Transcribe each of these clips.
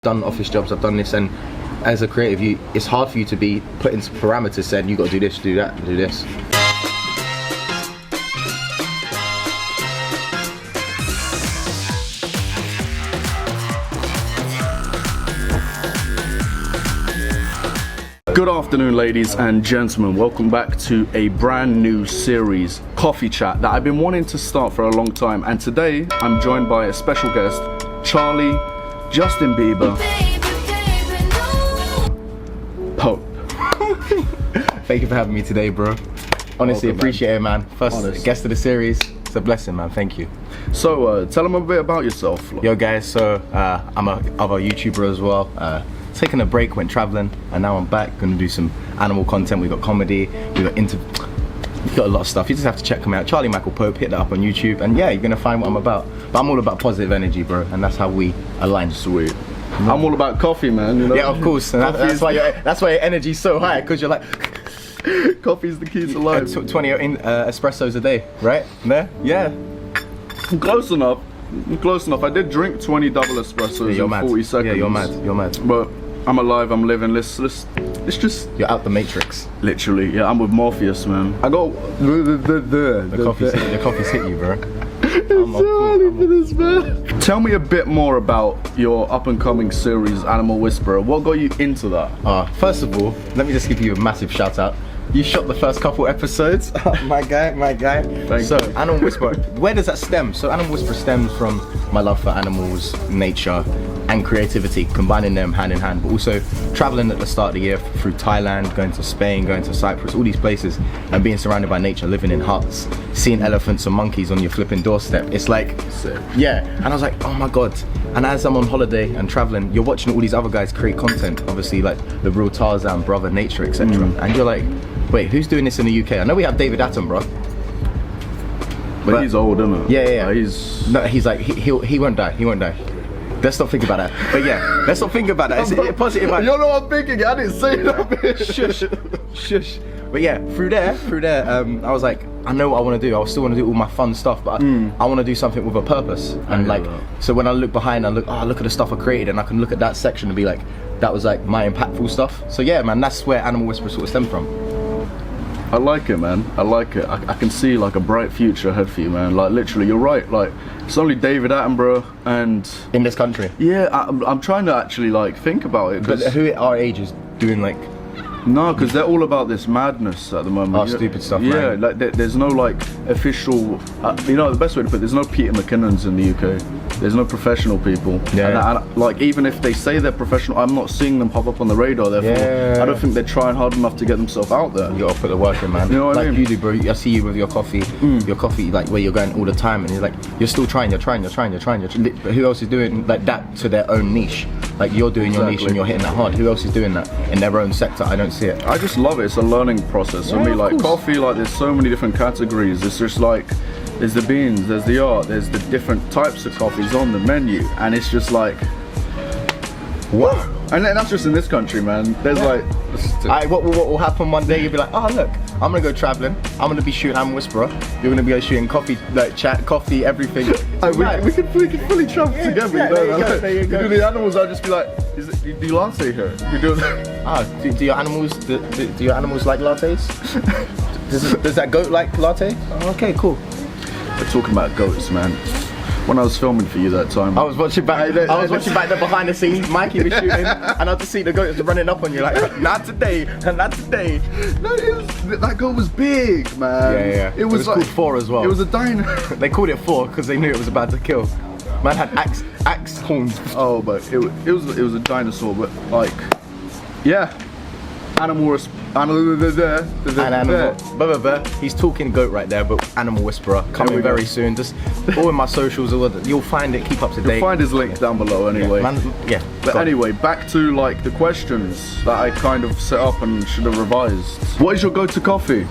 done office jobs, I've done this, and as a creative, it's hard for you to be put into parameters saying you got to do this, do that, do this. Good afternoon, ladies and gentlemen. Welcome back to a brand new series, Coffee Chat, that I've been wanting to start for a long time. And today I'm joined by a special guest, Charlie Justin Bieber Pope. Thank you for having me today, bro. Honestly, welcome, appreciate it, man. First guest of the series. It's a blessing, man. Thank you. So, tell them a bit about yourself. Yo, guys. So, I'm a other YouTuber as well. Taking a break, went traveling, and now I'm back. Gonna do some animal content. We got comedy. We got a lot of stuff. You just have to check them out. Charlie Michael Pope. Hit that up on YouTube, and yeah, you're gonna find what I'm about. But I'm all about positive energy, bro, and that's how we align. Sweet. I'm all about coffee, man. You know? Yeah, of course. And that's why your energy's so high, because you're like, coffee's the key to life. 20 espressos a day, right? There? Yeah. Close enough. Close enough. I did drink 20 double espressos in 40 seconds. Yeah, you're mad. You're mad. But I'm alive. I'm living. Let's just. You're out the matrix. Literally. Yeah, I'm with Morpheus, man. I got the coffee's hit you, bro. It's so early for this, man. Tell me a bit more about your up-and-coming series, Animal Whisperer. What got you into that? First of all, let me just give you a massive shout out. You shot the first couple episodes. my guy. Thank you. Animal Whisperer, where does that stem? So Animal Whisperer stems from my love for animals, nature, and creativity, combining them hand in hand, but also traveling at the start of the year through Thailand, going to Spain, going to Cyprus, all these places, and being surrounded by nature, living in huts, seeing elephants and monkeys on your flipping doorstep. It's like, yeah, and I was like, oh my God. And as I'm on holiday and traveling, you're watching all these other guys create content, obviously like the real Tarzan, Brother Nature, etc. And you're like, wait, who's doing this in the UK? I know we have David Attenborough. But he's old, isn't he? Yeah. He's like, he won't die. He won't die. Let's not think about that. But yeah, let's not think about that. It's a positive. You know what I'm thinking? I didn't say that. Shush. But yeah, through there, I was like, I know what I want to do. I still want to do all my fun stuff, but I want to do something with a purpose. And like, so when I look behind, I look at the stuff I created, and I can look at that section and be like, that was like my impactful stuff. So yeah, man, that's where Animal Whisperer sort of stemmed from. I like it, man. I like it. I can see like a bright future ahead for you, man. Like literally, you're right. Like it's only David Attenborough and in this country. Yeah, I'm trying to actually like think about it. But who at our age is doing like? No, because they're all about this madness at the moment. Stupid stuff. Yeah, man. Like there's no like official. You know, the best way to put it, there's no Peter McKinnons in the UK. There's no professional people. Yeah. And like even if they say they're professional, I'm not seeing them pop up on the radar. Therefore, I don't think they're trying hard enough to get themselves out there. You gotta put the work in, man. You know what I mean? Like you do, bro. I see you with your coffee. Your coffee, like where you're going all the time, and you're like, you're still trying. But who else is doing like that to their own niche? Like you're doing your niche and you're hitting that hard. Who else is doing that in their own sector? I don't see it. I just love it. It's a learning process for me. Like coffee, like there's so many different categories. It's just like there's the beans, there's the art, there's the different types of coffees on the menu, and it's just like wow. And that's just in this country, man. There's like what will happen one day? You'll be like, oh look, I'm gonna go traveling. I'm gonna be shooting Animal Whisperer. You're gonna be shooting coffee, like chat, coffee, everything. we could fully travel together. Yeah, there you go. You do the animals, I'll just be like, do you latte here? You do do your animals do your animals like lattes? does that goat like latte? Okay, cool. We're talking about goats, man. When I was filming for you that time, I was watching back there behind the scenes. Mikey was shooting, and I just see the goats running up on you like, not today. No, that goat was big, man. Yeah. It was like, called 4 as well. It was a dino. They called it 4 because they knew it was about to kill. Man had axe horns. Oh, but it was a dinosaur, but like, yeah. Animal. He's talking goat right there, but Animal Whisperer coming very soon. Just all in my socials, you'll find it. Keep up to date. You'll find his link down below anyway. Yeah. But anyway, back to like the questions that I kind of set up and should have revised. What is your go-to coffee?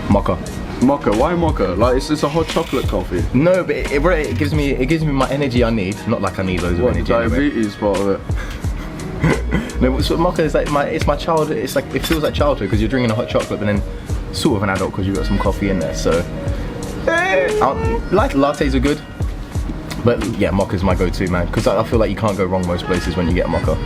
Mocha. Mocha. Why mocha? Like it's a hot chocolate coffee. No, but it gives me my energy I need. Not like I need loads of energy. Diabetes part of it. No, so mocha is like it's my childhood. It's like it feels like childhood because you're drinking a hot chocolate, but then sort of an adult because you've got some coffee in there. So like lattes are good. But yeah, mocha's my go-to, man, because I feel like you can't go wrong most places when you get a mocha.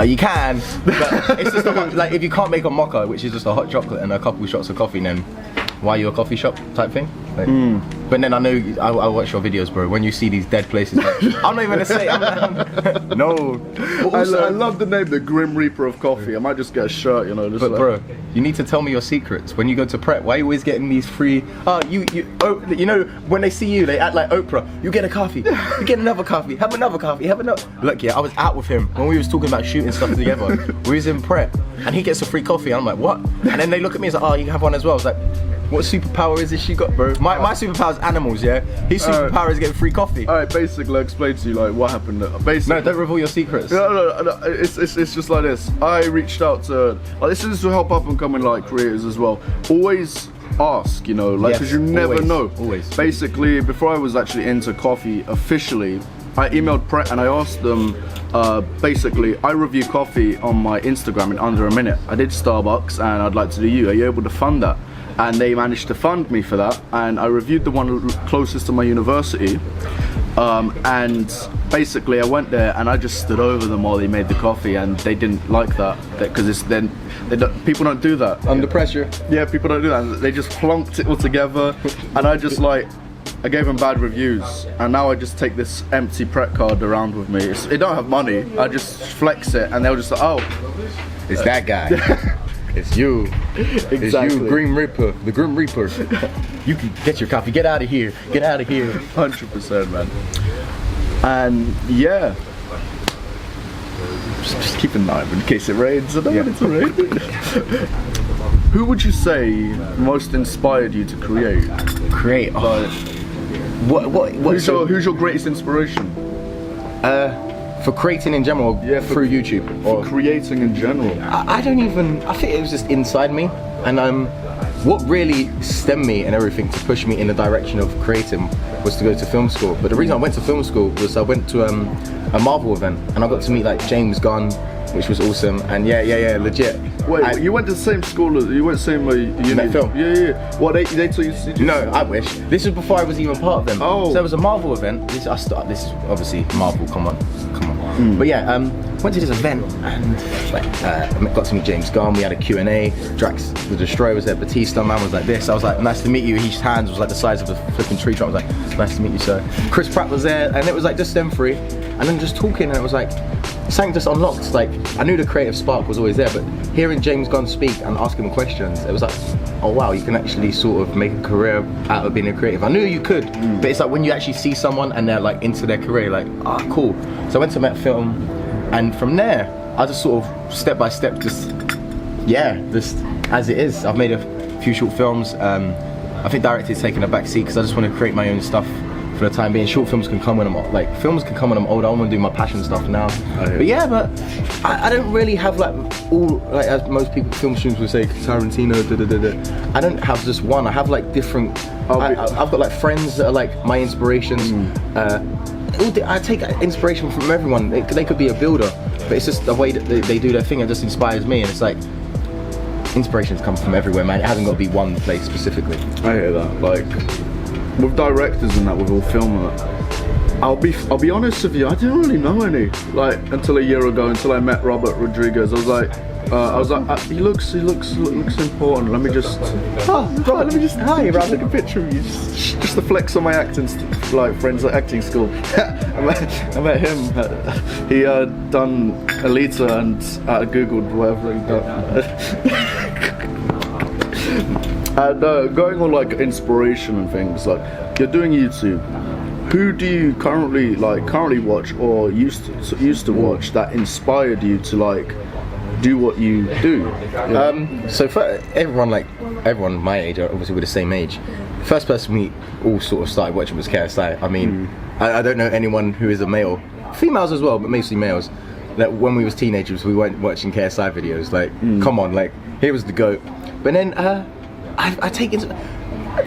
You can, but it's just like if you can't make a mocha, which is just a hot chocolate and a couple shots of coffee, then why are you a coffee shop type thing? Like, but then I know I watch your videos, bro. When you see these dead places, like, I'm not even gonna say. No. Also, I love the name, the Grim Reaper of Coffee. I might just get a shirt, you know. Just but like, bro, you need to tell me your secrets when you go to prep. Why are you always getting these free? You know when they see you, they act like Oprah. You get a coffee, you get another coffee, have another coffee, have another. Look, yeah, I was out with him when we was talking about shooting stuff together. We was in prep, and he gets a free coffee. I'm like, what? And then they look at me and say, oh, you can have one as well. I was like, what superpower is this she got, bro? My superpower is animals, yeah? His superpower is getting free coffee. Alright, basically, I'll explain to you like what happened. Basically, no, don't reveal your secrets. No, it's just like this. I reached out to, like, this is to help up and coming like creators as well. Always ask, you know, like, because you never know. Always. Basically, before I was actually into coffee officially, I emailed Pret and I asked them, basically, I review coffee on my Instagram in under a minute. I did Starbucks and I'd like to do you. Are you able to fund that? And they managed to fund me for that, and I reviewed the one closest to my university, and basically I went there and I just stood over them while they made the coffee, and they didn't like that because it's then people don't do that under pressure. Yeah, people don't do that. They just plunked it all together, and I just like, I gave them bad reviews, and now I just take this empty Pret card around with me. It don't have money. I just flex it, and they'll just like, oh, it's that guy. It's you. Exactly. It's you, Grim Reaper, the Grim Reaper. You can get your coffee. Get out of here. Get out of here. 100%, man. And yeah, just keep an eye out in case it rains. I don't want it to rain. Who would you say most inspired you to create? Create. Oh. Who's your greatest inspiration? For creating in general, yeah, through YouTube, or creating in general. I don't even. I think it was just inside me, and what really stemmed me and everything to push me in the direction of creating was to go to film school. But the reason I went to film school was I went to a Marvel event, and I got to meet like James Gunn, which was awesome. And yeah, legit. Wait, you went to the same school as, you went same uni? Film? Yeah. What, they taught you to do? No, I wish. This was before I was even part of them. Oh. So there was a Marvel event. This is obviously Marvel, come on. But yeah, went to this event and like got to meet James Gunn. We had a Q&A. Drax the Destroyer was there. Batista, man was like this. I was like, nice to meet you. His hands was like the size of a flipping tree trunk. I was like, nice to meet you, sir. Chris Pratt was there, and it was like just them three. And then just talking, and it was like, something just unlocked. Like, I knew the creative spark was always there, but hearing James Gunn speak and asking him questions, it was like, oh wow, you can actually sort of make a career out of being a creative. I knew you could, but it's like when you actually see someone and they're like into their career, like, ah, cool. So I went to Met Film, and from there, I just sort of step by step, just as it is. I've made a few short films. I think directing's taken a back seat because I just want to create my own stuff for the time being. Short films can come when I'm like, films can come when I'm older. I want to do my passion stuff now. But yeah, but I don't really have like all, like as most people film students would say, Tarantino, I don't have just one. I have like different. I've got like friends that are like my inspirations. I take inspiration from everyone. They could be a builder, but it's just the way that they do their thing. It just inspires me, and it's like inspirations come from everywhere, man. It hasn't got to be one place specifically. I hear that. Like, with directors and that, with all film and that, I'll be honest with you, I didn't really know any, like, until a year ago, until I met Robert Rodriguez. I was like, he looks important. Let me just, let me just, hi, Rob, take a picture of you. Just to flex on my acting, like, friends at acting school. I met him. He done Alita and Googled whatever he done. And going on like inspiration and things, like you're doing YouTube. Who do you currently watch or used to watch that inspired you to like do what you do? So for everyone my age, obviously we're the same age. First person we all sort of started watching was KSI. I mean, I don't know anyone who is a male, females as well, but mostly males. That when we was teenagers, we weren't watching KSI videos. Like, come on, like he was the GOAT. But then I take it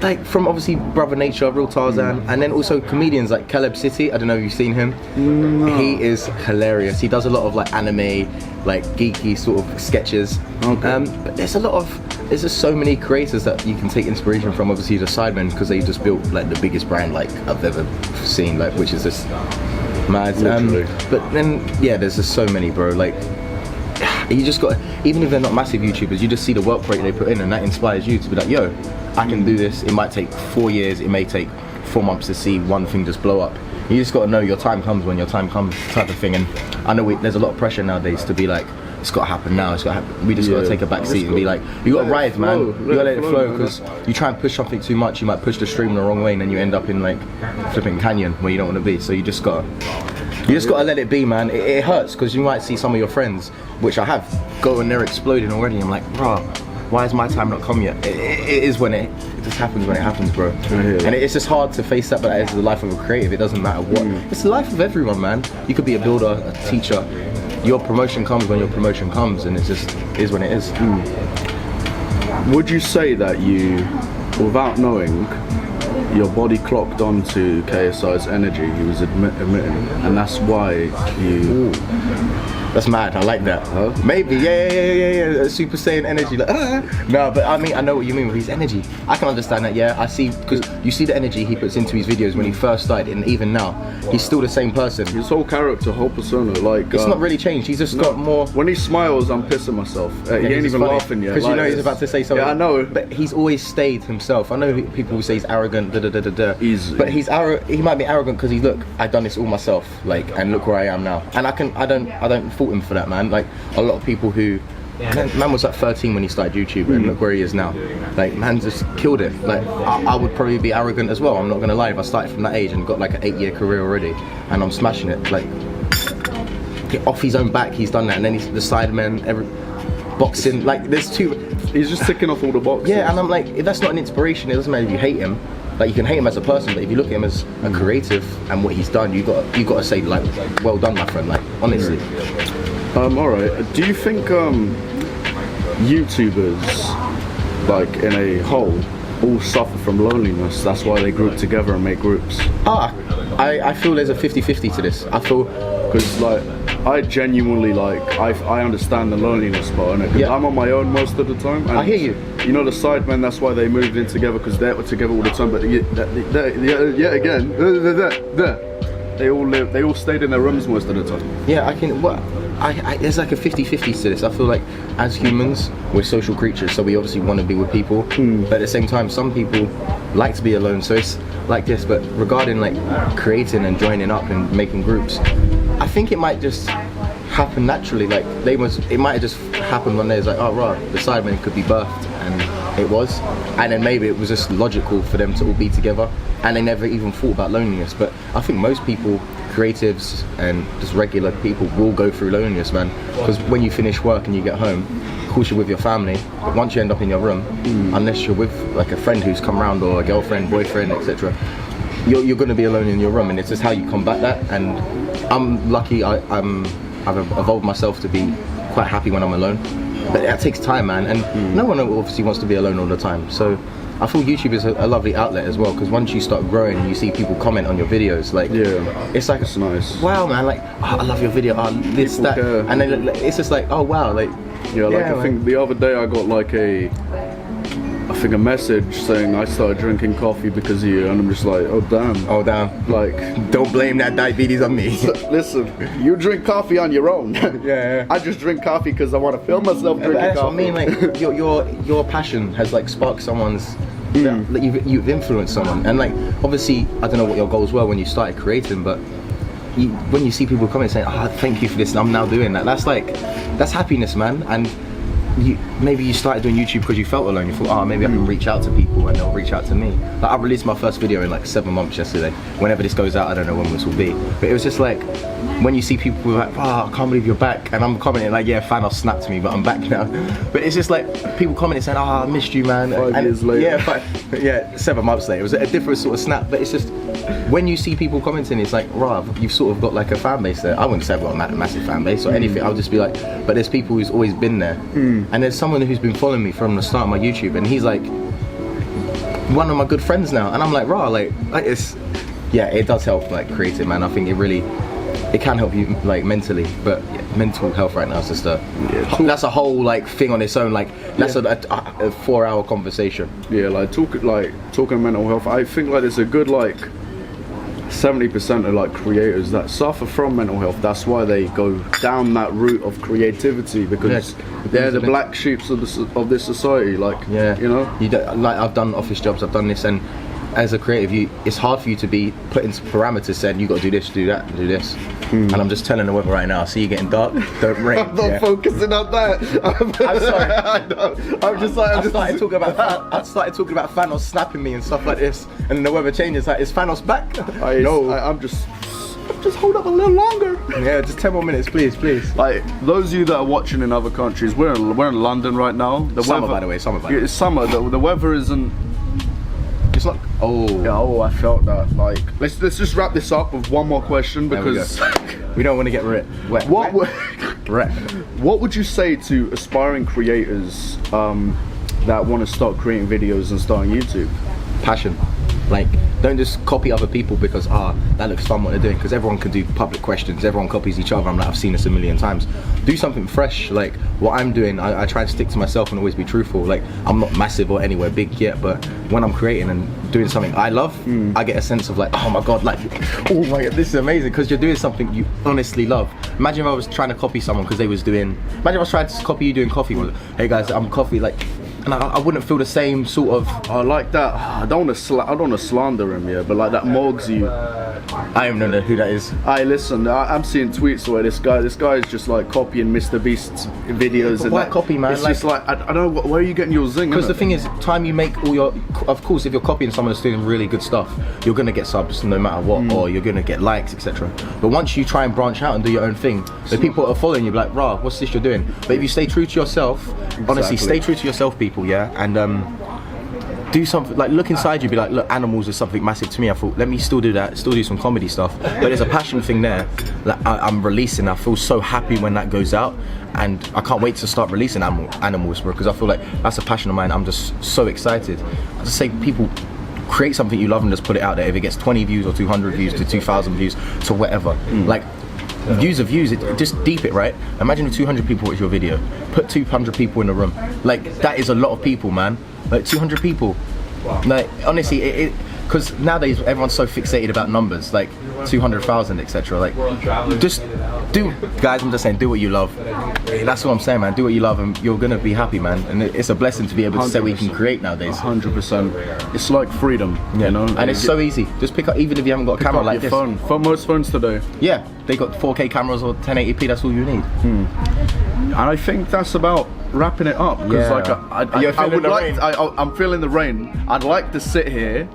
like from obviously Brother Nature, Real Tarzan, and then also comedians like Caleb City. I don't know if you've seen him. No. He is hilarious. He does a lot of like anime, like geeky sort of sketches. Okay. But there's a lot of there's just so many creators that you can take inspiration from. Obviously the Sidemen, because they just built like the biggest brand like I've ever seen, like, which is just mad. But then yeah, there's just so many, bro. Like you just got, even if they're not massive YouTubers, you just see the work rate they put in, and that inspires you to be like, yo, I can do this. It might take 4 years, it may take 4 months to see one thing just blow up. You just got to know your time comes when your time comes, type of thing. And I know there's a lot of pressure nowadays to be like, it's got to happen now, it's got to happen. We just got to take a back seat and be like, you got to ride, man. You got to let it flow, because you try and push something too much, you might push the stream the wrong way, and then you end up in like flipping canyon where you don't want to be. So you just got to let it be, man. It hurts, because you might see some of your friends, which I have, go and they're exploding already. I'm like, bro, why has my time not come yet? It is when it just happens when it happens, bro. And it's just hard to face that, but that is the life of a creative. It doesn't matter what. It's the life of everyone, man. You could be a builder, a teacher. Your promotion comes when your promotion comes, and it just is when it is. Would you say that you, without knowing, your body clocked onto KSI's energy he was emitting, and that's why you... That's mad, I like that. Huh? Maybe, yeah. Super Saiyan energy, like, No, but I mean, I know what you mean with his energy. I can understand that, yeah. I see, because you see the energy he puts into his videos when he first started, and even now, he's still the same person. His whole character, whole persona, like... It's not really changed, he's just got more... When he smiles, I'm pissing myself. He ain't even laughing yet. Because like, you know he's about to say something. Yeah, I know. But he's always stayed himself. I know people will say he's arrogant, But he might be arrogant because he's, look, I've done this all myself, like, and look where I am now. And I don't fault him for that, man. Like, a lot of people who... Man was like 13 when he started YouTube, and look where he is now. Like, man just killed it. Like, I would probably be arrogant as well, I'm not gonna lie. If I started from that age and got like an 8-year career already, and I'm smashing it, like, off his own back, he's done that. And then he's the Sidemen, boxing, like, there's two... He's just ticking off all the boxes. Yeah, and I'm like, if that's not an inspiration, it doesn't matter if you hate him. Like, you can hate him as a person, but if you look at him as a creative and what he's done, you got to say, like, well done, my friend. Like, honestly. Alright, do you think YouTubers, like, in a whole, all suffer from loneliness? That's why they group together and make groups? I feel there's a 50-50 to this. I feel... Because, like, I genuinely, like, I understand the loneliness part, innit? Yeah. I'm on my own most of the time. And I hear you. You know, the Sidemen, that's why they moved in together, because they were together all the time. But yet again, they all stayed in their rooms most of the time. Yeah, there's like a 50-50 to this. I feel like as humans, we're social creatures, so we obviously want to be with people. But at the same time, some people like to be alone. So it's like this. But regarding like creating and joining up and making groups, I think it might just happen naturally. Like it might have just happened one day. It's like, oh right, the Sidemen could be birthed, and it was. And then maybe it was just logical for them to all be together, and they never even thought about loneliness. But I think most people, creatives and just regular people, will go through loneliness, man. Because when you finish work and you get home, of course you're with your family, but once you end up in your room, unless you're with like a friend who's come around, or a girlfriend, boyfriend, etc., you're going to be alone in your room, and it's just how you combat that. And I'm lucky, I've evolved myself to be quite happy when I'm alone, but that takes time, man. And no one obviously wants to be alone all the time. So I feel YouTube is a lovely outlet as well, because once you start growing and you see people comment on your videos, like, it's like, it's nice. Wow, man, like, oh, I love your video, oh, this, people that, care. And then it's just like, oh wow, like, I think the other day I got like a message saying I started drinking coffee because of you, and I'm just like, oh damn. Like, don't blame that diabetes on me. Listen, you drink coffee on your own. Yeah. I just drink coffee because I want to feel myself drinking that's coffee. What I mean, like, your passion has like sparked someone's, like, you've influenced someone. And like, obviously, I don't know what your goals were when you started creating, but when you see people comment saying, oh, thank you for this, and I'm now doing that, that's happiness, man. And maybe you started doing YouTube because you felt alone. You thought, oh, maybe I can reach out to people and they'll reach out to me. Like, I released my first video in like 7 months yesterday. Whenever this goes out, I don't know when this will be. But it was just like, when you see people like, oh, I can't believe you're back. And I'm commenting like, yeah, Thanos snapped me, but I'm back now. But it's just like, people commenting saying, oh, I missed you, man. 5 years later. Yeah, 7 months later. It was a different sort of snap. But it's just, when you see people commenting, it's like, right, you've sort of got like a fan base there. I wouldn't say I've got a massive fan base or anything. I'll just be like, but there's people who's always been there. And there's someone who's been following me from the start of my YouTube, and he's like one of my good friends now, and I'm like, rah, like it's, yeah, it does help, like, creating, man. I think it really, it can help you like mentally, but mental health right now is just that's a whole like thing on its own. Like that's a 4-hour conversation. Yeah, like talking mental health. I think like there's a good like 70% of like creators that suffer from mental health. That's why they go down that route of creativity, because they're the black sheep of this society. Like, you know, like I've done office jobs, I've done this, and as a creative, it's hard for you to be put into parameters saying you got to do this, do that, do this. And I'm just telling the weather right now. I see you getting dark. Don't rain. I'm not focusing on that. I'm sorry. I know. I started talking about Thanos snapping me and stuff like this, and then the weather changes. Like, is Thanos back? I'm just hold up a little longer. Yeah, just 10 more minutes, please. Like those of you that are watching in other countries, we're in London right now. The summer, weather, by the way, summer. By the way. It's summer. The weather isn't. It's like I felt that. Like let's just wrap this up with one more question, because we don't want to get wet. What would you say to aspiring creators that want to start creating videos and start on YouTube? Passion. Like, don't just copy other people because that looks fun what they're doing, because everyone can do public questions, everyone copies each other. I'm like, I've seen this a million times. Do something fresh. Like what I'm doing, I try to stick to myself and always be truthful. Like, I'm not massive or anywhere big yet, but when I'm creating and doing something I love, I get a sense of like, oh my god, like, oh my god, this is amazing, because you're doing something you honestly love. Imagine if I was trying to copy someone because they was doing, imagine if I was trying to copy you doing coffee. Hey guys, I'm coffee, like, and I wouldn't feel the same sort of. I like that. I don't want to slander him, yeah, but like that mogs you. I don't know who that is. Listen, I'm seeing tweets where this guy is just like copying Mr. Beast's videos. But why copy, man? It's just like I don't know, where are you getting your zing? Because the thing is, time you make all your, of course, if you're copying someone that's doing really good stuff, you're gonna get subs no matter what, or you're gonna get likes, etc. But once you try and branch out and do your own thing, the people that are following you be like, rah, what's this you're doing? But if you stay true to yourself, honestly, stay true to yourself, people, yeah, and do something, like look inside you, be like, look, animals is something massive to me. I thought, let me still do that, still do some comedy stuff, but there's a passion thing there that I'm releasing. I feel so happy when that goes out, and I can't wait to start releasing animals, bro, because I feel like that's a passion of mine. I'm just so excited. I just say, people, create something you love and just put it out there. If it gets 20 views or 200 views to 2,000 views to whatever, like, views are views, just deep it, right? Imagine if 200 people watch your video, put 200 people in a room, like, that is a lot of people, man. Like 200 people. Like, honestly, because nowadays everyone's so fixated about numbers, like 200,000, etc. Like, just do, guys, I'm just saying, do what you love. That's what I'm saying, man. Do what you love and you're gonna be happy, man. And it's a blessing to be able to say we can create nowadays. 100%. It's like freedom, you know? And it's so easy. Just pick up, even if you haven't got a camera like this. Phone. For most phones today. Yeah, they got 4K cameras or 1080p, that's all you need. And I think that's about wrapping it up, because like I'm feeling the rain. I'd like to sit here,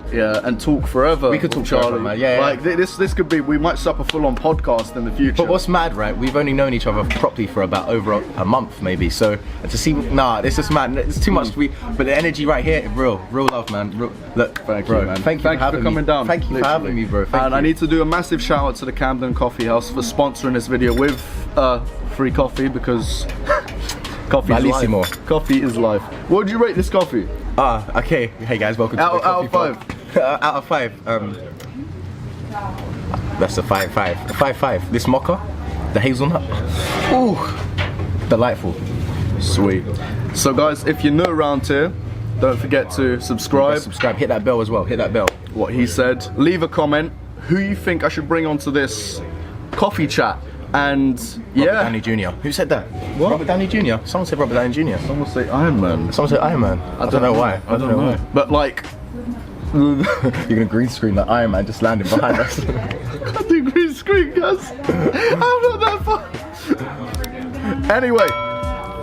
and talk forever. We could talk Charlie, forever, man. Yeah, like this could be, we might set up a full-on podcast in the future. But what's mad, right? We've only known each other properly for about over a month, maybe. So to see, it's just mad. It's too much. But the energy right here, real love, man. Look, thank bro, you, man. Thank you for coming down. Thank you for having me, bro. And I need to do a massive shout out to the Camden Coffee House for sponsoring this video with free coffee, because coffee is life. Coffee is life. What would you rate this coffee? Okay. Hey guys, welcome to the Coffee Vlog. Out of 5. That's a 5.5. 5.5. This mocha, the hazelnut. Ooh, delightful. Sweet. So guys, if you're new around here, don't forget to subscribe. Hit that bell as well. Hit that bell. What he said. Leave a comment. Who you think I should bring onto this coffee chat? And Robert Downey Jr. Who said that? What? Robert Downey Jr. Someone said Robert Downey Jr. Someone say Iron Man. Someone said Iron Man. I don't know why. I don't know. But like, you're gonna green screen that Iron Man just landing behind us. I can't do green screen, guys. I'm not that far. Anyway,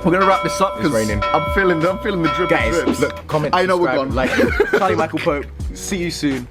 we're gonna wrap this up because I'm feeling the drip. Guys, drips. look, comment, I know we're gone. Like, Charlie Michael Pope. See you soon.